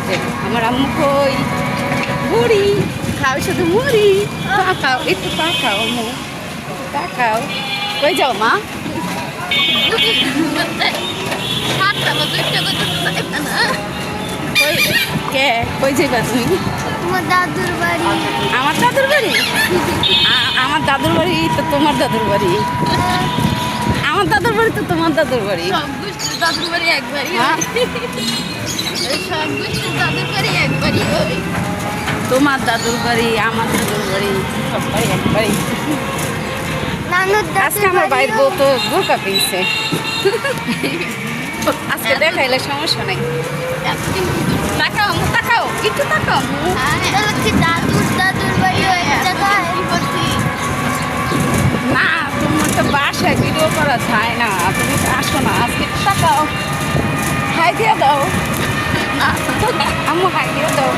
যে আমার আম্মু কই বুড়ি খাও শুধু মুড়ি তাকাও একটু তাকাও আম্মু তাকাও কই যাও মা কই কে কই যাইবা তুমি তোমার দাদুর বাড়ি। আমার দাদুর বাড়ি আমার দাদুর বাড়ি তো তোমার দাদুর বাড়ি আমার দাদুর বাড়ি তো তোমার দাদুর বাড়ি সব গোষ্ঠীর দাদুর বাড়ি একবারই হ্যাঁ? সব গোষ্ঠীর দাদুর বাড়ি একবারই হয়। তোমার দাদুর বাড়ি আমার দাদুর বাড়ি সব বাড়ি একবারই নানুর আজকে আমার বাইর বউ তো বোরকা পেয়েছে আজকে দেখাইলে সমস্যা নাই তাকাও আম্মু, তাকাও একটু তাকাও আম্মু। হচ্ছে দাদুর দাদুর বাড়ি ওই জায়গায়। না তোমার তো বাসায় ভিডিও করা যায় না তুমি তো আসো না আজকে একটু তাকাও হাই দিয়ে দাও আম্মু হাই দিয়ে দাও